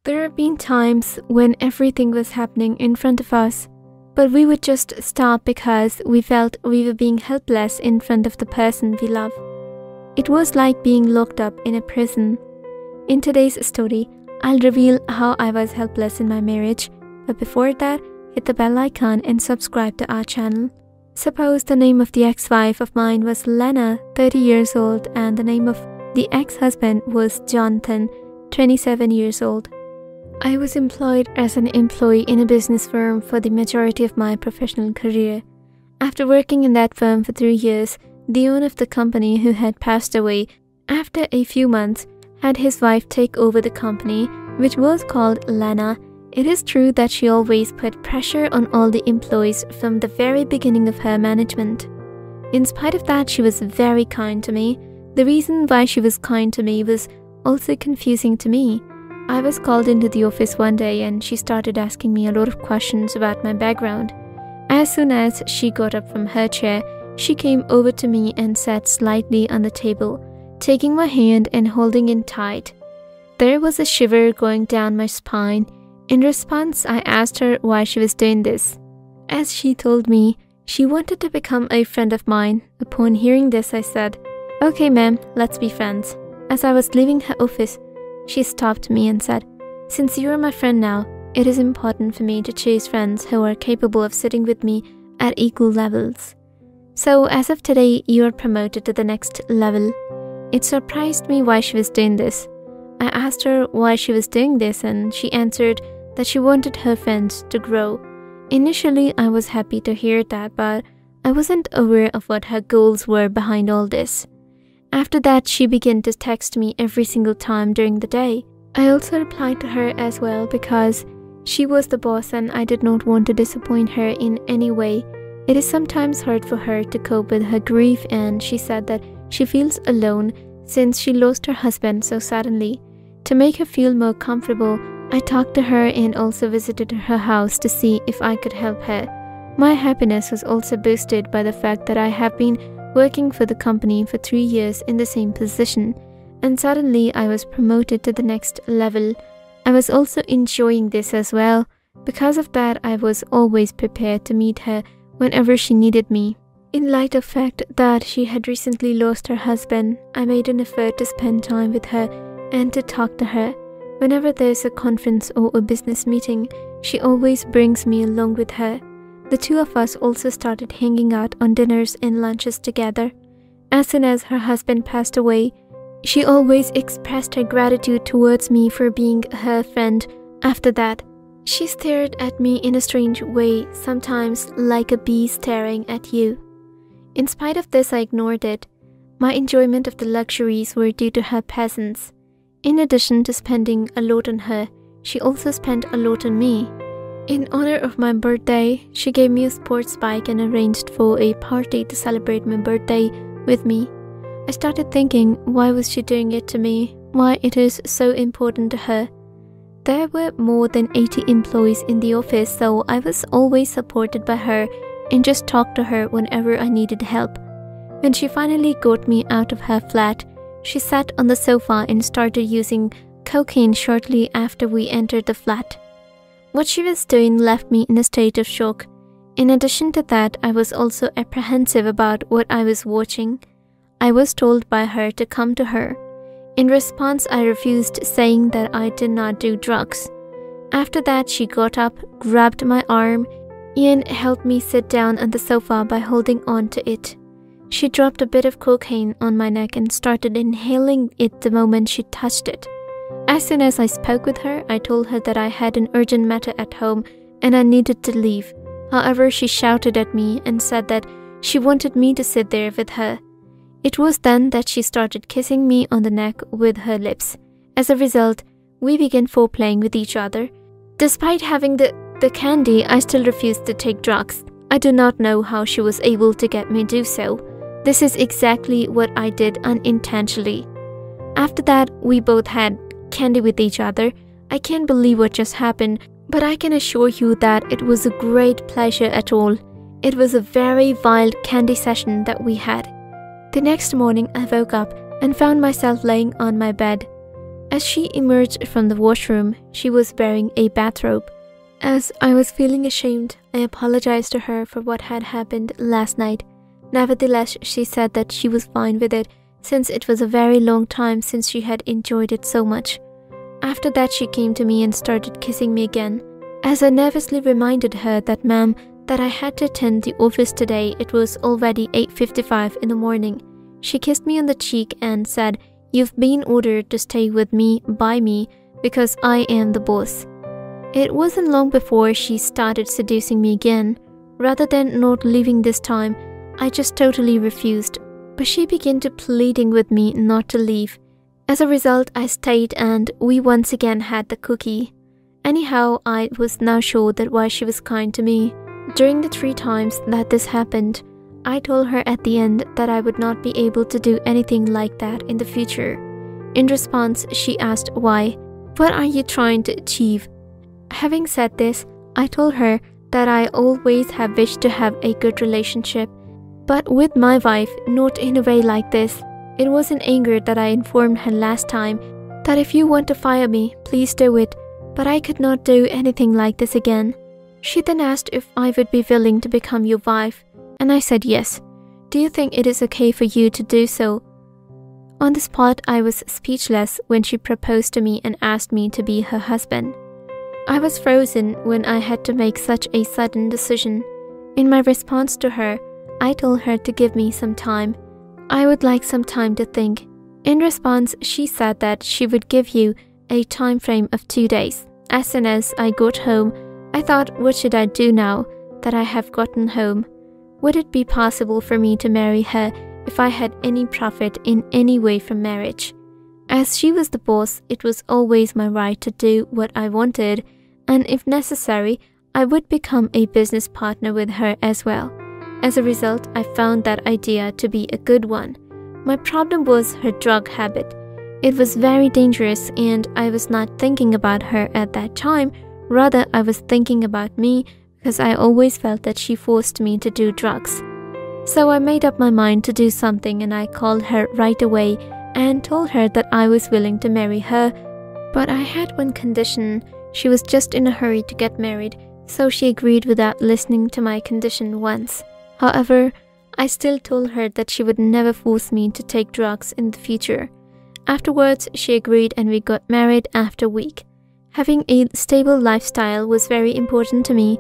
There have been times when everything was happening in front of us, but we would just stop because we felt we were being helpless in front of the person we love. It was like being locked up in a prison. In today's story, I'll reveal how I was helpless in my marriage, but before that, hit the bell icon and subscribe to our channel. Suppose the name of the ex-wife of mine was Lena, 30 years old, and the name of the ex-husband was Jonathan, 27 years old. I was employed as an employee in a business firm for the majority of my professional career. After working in that firm for 3 years, the owner of the company, who had passed away after a few months, had his wife take over the company, which was called Lena. It is true that she always put pressure on all the employees from the very beginning of her management. In spite of that, she was very kind to me. The reason why she was kind to me was also confusing to me. I was called into the office one day and she started asking me a lot of questions about my background. As soon as she got up from her chair, she came over to me and sat slightly on the table, taking my hand and holding it tight. There was a shiver going down my spine. In response, I asked her why she was doing this. As she told me, she wanted to become a friend of mine. Upon hearing this, I said, "Okay, ma'am, let's be friends." As I was leaving her office, she stopped me and said, "Since you are my friend now, it is important for me to choose friends who are capable of sitting with me at equal levels. So as of today, you are promoted to the next level." It surprised me why she was doing this. I asked her why she was doing this and she answered that she wanted her friends to grow. Initially, I was happy to hear that, but I wasn't aware of what her goals were behind all this. After that, she began to text me every single time during the day. I also replied to her as well because she was the boss and I did not want to disappoint her in any way. It is sometimes hard for her to cope with her grief, and she said that she feels alone since she lost her husband so suddenly. To make her feel more comfortable, I talked to her and also visited her house to see if I could help her. My happiness was also boosted by the fact that I have been working for the company for 3 years in the same position, and suddenly I was promoted to the next level. I was also enjoying this as well. Because of that, I was always prepared to meet her whenever she needed me. In light of the fact that she had recently lost her husband, I made an effort to spend time with her and to talk to her. Whenever there's a conference or a business meeting, she always brings me along with her. The two of us also started hanging out on dinners and lunches together. As soon as her husband passed away, she always expressed her gratitude towards me for being her friend. After that, she stared at me in a strange way, sometimes like a bee staring at you. In spite of this, I ignored it. My enjoyment of the luxuries were due to her presence. In addition to spending a lot on her, she also spent a lot on me. In honor of my birthday, she gave me a sports bike and arranged for a party to celebrate my birthday with me. I started thinking, why was she doing it to me? Why it is so important to her? There were more than 80 employees in the office, so I was always supported by her and just talked to her whenever I needed help. When she finally got me out of her flat, she sat on the sofa and started using cocaine shortly after we entered the flat. What she was doing left me in a state of shock. In addition to that, I was also apprehensive about what I was watching. I was told by her to come to her. In response, I refused, saying that I did not do drugs. After that, she got up, grabbed my arm, and helped me sit down on the sofa by holding on to it. She dropped a bit of cocaine on my neck and started inhaling it the moment she touched it. As soon as I spoke with her, I told her that I had an urgent matter at home and I needed to leave. However, she shouted at me and said that she wanted me to sit there with her. It was then that she started kissing me on the neck with her lips. As a result, we began foreplaying with each other. Despite having the candy, I still refused to take drugs. I do not know how she was able to get me to do so. This is exactly what I did unintentionally. After that, we both had candy with each other. I can't believe what just happened, but I can assure you that it was a great pleasure at all. It was a very wild candy session that we had. The next morning, I woke up and found myself laying on my bed. As she emerged from the washroom, she was wearing a bathrobe. As I was feeling ashamed, I apologized to her for what had happened last night. Nevertheless, she said that she was fine with it, since it was a very long time since she had enjoyed it so much. After that, she came to me and started kissing me again. As I nervously reminded her that, "Ma'am, that I had to attend the office today, it was already 8:55 in the morning. She kissed me on the cheek and said, "You've been ordered to stay with me by me because I am the boss." It wasn't long before she started seducing me again. Rather than not leaving this time, I just totally refused. But she began to pleading with me not to leave. As a result, I stayed and we once again had the cookie. Anyhow, I was now sure that why she was kind to me. During the 3 times that this happened, I told her at the end that I would not be able to do anything like that in the future. In response, she asked why. "What are you trying to achieve?" Having said this, I told her that I always have wished to have a good relationship, but with my wife, not in a way like this. It was in anger that I informed her last time that if you want to fire me, please do it, but I could not do anything like this again. She then asked if I would be willing to become your wife, and I said yes. "Do you think it is okay for you to do so?" On the spot, I was speechless when she proposed to me and asked me to be her husband. I was frozen when I had to make such a sudden decision. In my response to her, I told her to give me some time. I would like some time to think. In response, she said that she would give you a time frame of 2 days. As soon as I got home, I thought, what should I do now that I have gotten home? Would it be possible for me to marry her if I had any profit in any way from marriage? As she was the boss, it was always my right to do what I wanted, and if necessary, I would become a business partner with her as well. As a result, I found that idea to be a good one. My problem was her drug habit. It was very dangerous, and I was not thinking about her at that time. Rather, I was thinking about me because I always felt that she forced me to do drugs. So I made up my mind to do something, and I called her right away and told her that I was willing to marry her. But I had one condition. She was just in a hurry to get married, so she agreed without listening to my condition once. However, I still told her that she would never force me to take drugs in the future. Afterwards, she agreed and we got married after a week. Having a stable lifestyle was very important to me,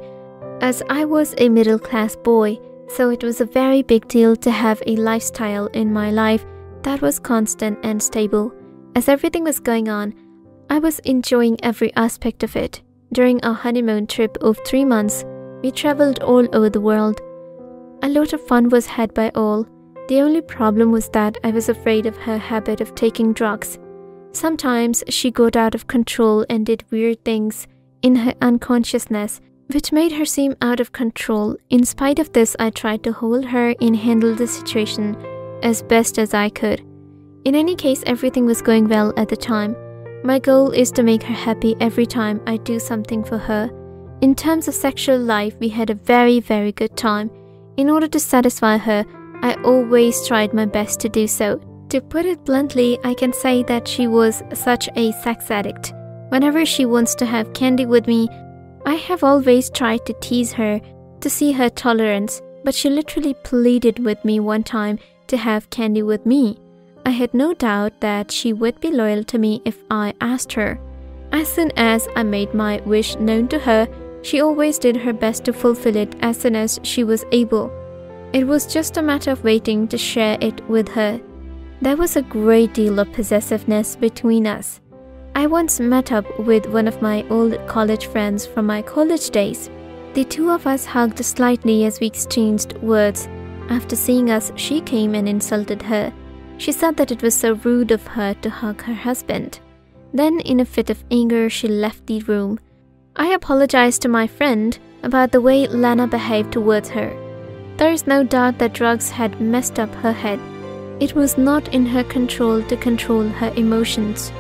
as I was a middle-class boy, so it was a very big deal to have a lifestyle in my life that was constant and stable. As everything was going on, I was enjoying every aspect of it. During our honeymoon trip of 3 months, we traveled all over the world. A lot of fun was had by all. The only problem was that I was afraid of her habit of taking drugs. Sometimes she got out of control and did weird things in her unconsciousness, which made her seem out of control. In spite of this, I tried to hold her and handle the situation as best as I could. In any case, everything was going well at the time. My goal is to make her happy every time I do something for her. In terms of sexual life, we had a very, very good time. In order to satisfy her, I always tried my best to do so. To put it bluntly, I can say that she was such a sex addict. Whenever she wants to have candy with me, I have always tried to tease her to see her tolerance, but she literally pleaded with me one time to have candy with me. I had no doubt that she would be loyal to me if I asked her. As soon as I made my wish known to her, she always did her best to fulfill it as soon as she was able. It was just a matter of waiting to share it with her. There was a great deal of possessiveness between us. I once met up with one of my old college friends from my college days. The two of us hugged slightly as we exchanged words. After seeing us, she came and insulted her. She said that it was so rude of her to hug her husband. Then, in a fit of anger, she left the room. I apologized to my friend about the way Lana behaved towards her. There is no doubt that drugs had messed up her head. It was not in her control to control her emotions.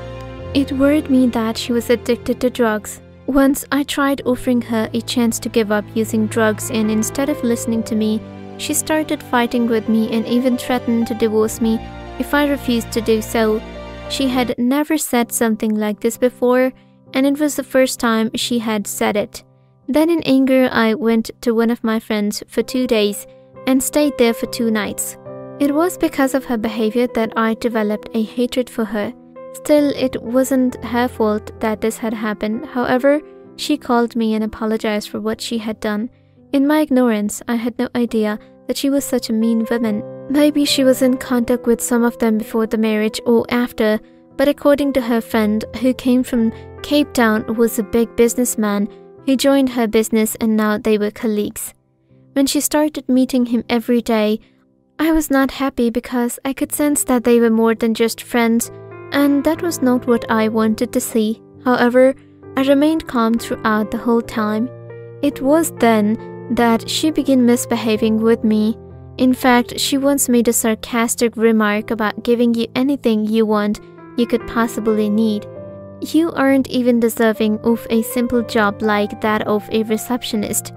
It worried me that she was addicted to drugs. Once I tried offering her a chance to give up using drugs, and instead of listening to me, she started fighting with me and even threatened to divorce me if I refused to do so. She had never said something like this before, and it was the first time she had said it. Then in anger, I went to one of my friends for 2 days and stayed there for 2 nights. It was because of her behavior that I developed a hatred for her. Still, it wasn't her fault that this had happened. However, she called me and apologized for what she had done. In my ignorance, I had no idea that she was such a mean woman. Maybe she was in contact with some of them before the marriage or after, but according to her friend, who came from Cape Town, was a big businessman who joined her business, and now they were colleagues. When she started meeting him every day, I was not happy because I could sense that they were more than just friends, and that was not what I wanted to see. However, I remained calm throughout the whole time. It was then that she began misbehaving with me. In fact, she once made a sarcastic remark about giving you anything you want you could possibly need. You aren't even deserving of a simple job like that of a receptionist.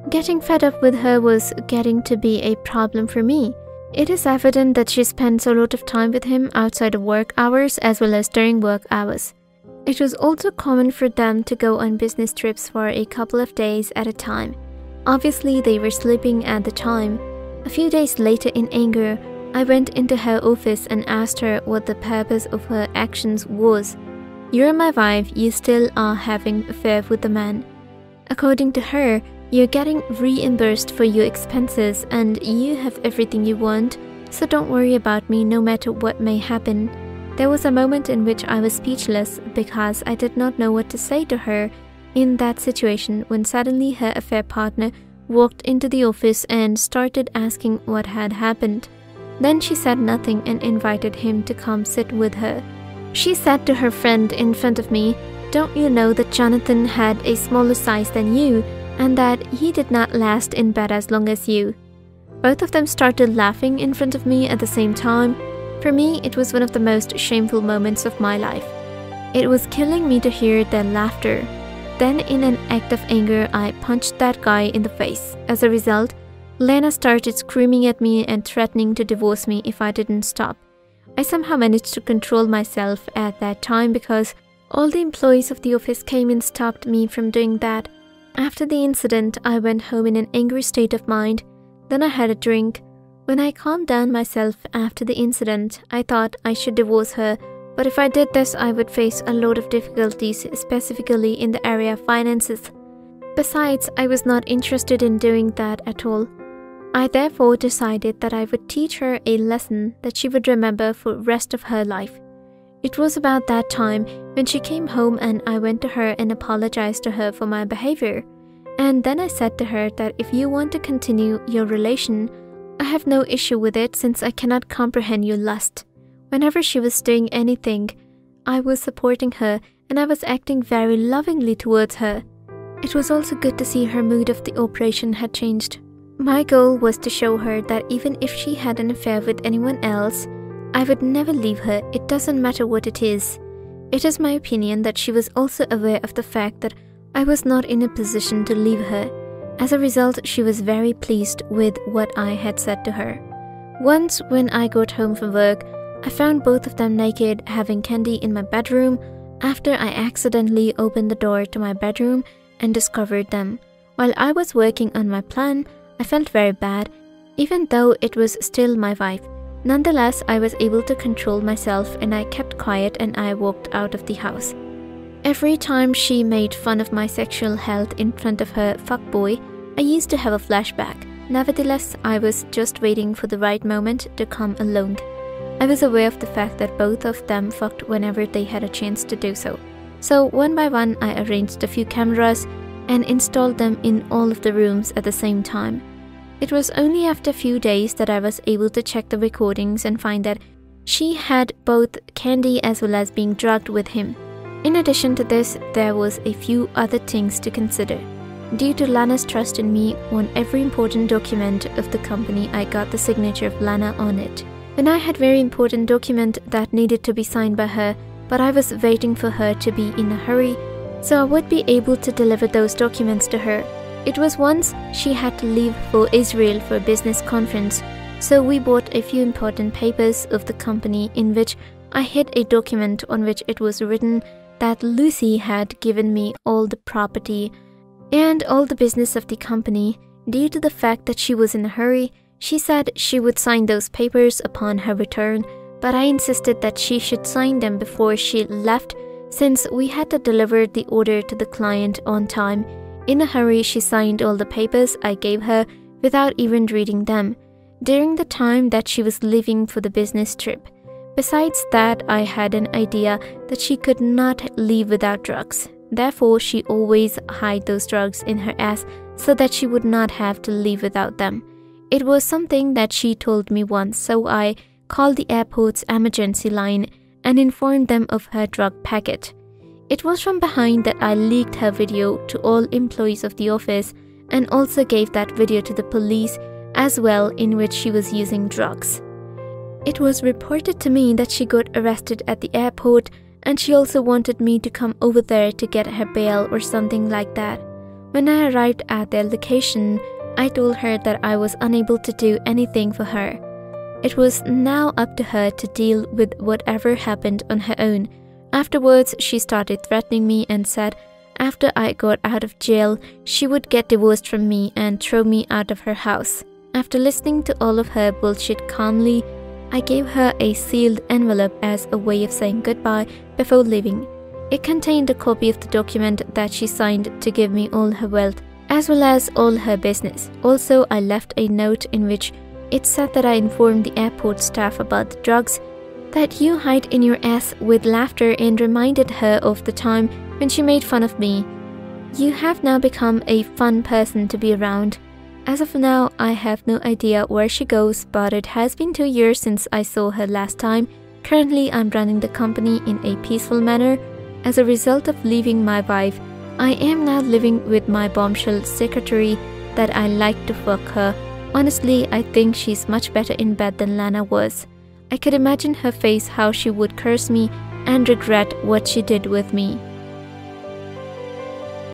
Getting fed up with her was getting to be a problem for me. It is evident that she spends a lot of time with him outside of work hours as well as during work hours. It was also common for them to go on business trips for a couple of days at a time. Obviously, they were sleeping at the time. A few days later, in anger, I went into her office and asked her what the purpose of her actions was. You're my wife, you still are having an affair with the man. According to her, you're getting reimbursed for your expenses and you have everything you want, so don't worry about me no matter what may happen. There was a moment in which I was speechless because I did not know what to say to her in that situation when suddenly her affair partner walked into the office and started asking what had happened. Then she said nothing and invited him to come sit with her. She said to her friend in front of me, "Don't you know that Jonathan had a smaller size than you and that he did not last in bed as long as you?" Both of them started laughing in front of me at the same time. For me, it was one of the most shameful moments of my life. It was killing me to hear their laughter. Then in an act of anger, I punched that guy in the face. As a result, Lena started screaming at me and threatening to divorce me if I didn't stop. I somehow managed to control myself at that time because all the employees of the office came and stopped me from doing that. After the incident, I went home in an angry state of mind. Then I had a drink. When I calmed down myself after the incident, I thought I should divorce her, but if I did this, I would face a lot of difficulties, specifically in the area of finances. Besides, I was not interested in doing that at all. I therefore decided that I would teach her a lesson that she would remember for the rest of her life. It was about that time when she came home and I went to her and apologized to her for my behavior. And then I said to her that if you want to continue your relation, I have no issue with it since I cannot comprehend your lust. Whenever she was doing anything, I was supporting her and I was acting very lovingly towards her. It was also good to see her mood of the operation had changed. My goal was to show her that even if she had an affair with anyone else, I would never leave her. It doesn't matter what it is. It is my opinion that she was also aware of the fact that I was not in a position to leave her. As a result, she was very pleased with what I had said to her. Once, when I got home from work, I found both of them naked, having candy in my bedroom, after I accidentally opened the door to my bedroom and discovered them. While I was working on my plan, I felt very bad, even though it was still my wife. Nonetheless, I was able to control myself and I kept quiet and I walked out of the house. Every time she made fun of my sexual health in front of her fuckboy, I used to have a flashback. Nevertheless, I was just waiting for the right moment to come along. I was aware of the fact that both of them fucked whenever they had a chance to do so. So one by one, I arranged a few cameras and installed them in all of the rooms at the same time. It was only after a few days that I was able to check the recordings and find that she had both candy as well as being drugged with him. In addition to this, there was a few other things to consider. Due to Lana's trust in me, on every important document of the company, I got the signature of Lana on it. When I had very important document that needed to be signed by her, but I was waiting for her to be in a hurry, so I would be able to deliver those documents to her. It was once she had to leave for Israel for a business conference, so we bought a few important papers of the company in which I hid a document on which it was written that Lucy had given me all the property and all the business of the company. Due to the fact that she was in a hurry, she said she would sign those papers upon her return, but I insisted that she should sign them before she left since we had to deliver the order to the client on time. In a hurry, she signed all the papers I gave her without even reading them during the time that she was leaving for the business trip. Besides that, I had an idea that she could not leave without drugs. Therefore, she always hid those drugs in her ass so that she would not have to leave without them. It was something that she told me once, so I called the airport's emergency line and informed them of her drug packet. It was from behind that I leaked her video to all employees of the office and also gave that video to the police as well, in which she was using drugs. It was reported to me that she got arrested at the airport, and she also wanted me to come over there to get her bail or something like that. When I arrived at their location, I told her that I was unable to do anything for her. It was now up to her to deal with whatever happened on her own. Afterwards, she started threatening me and said after I got out of jail, she would get divorced from me and throw me out of her house. After listening to all of her bullshit calmly, I gave her a sealed envelope as a way of saying goodbye before leaving. It contained a copy of the document that she signed to give me all her wealth, as well as all her business. Also, I left a note in which it said that I informed the airport staff about the drugs that you hide in your ass with laughter, and reminded her of the time when she made fun of me. You have now become a fun person to be around. As of now, I have no idea where she goes, but it has been 2 years since I saw her last time. Currently, I'm running the company in a peaceful manner. As a result of leaving my wife, I am now living with my bombshell secretary that I like to fuck her. Honestly, I think she's much better in bed than Lana was. I could imagine her face, how she would curse me and regret what she did with me.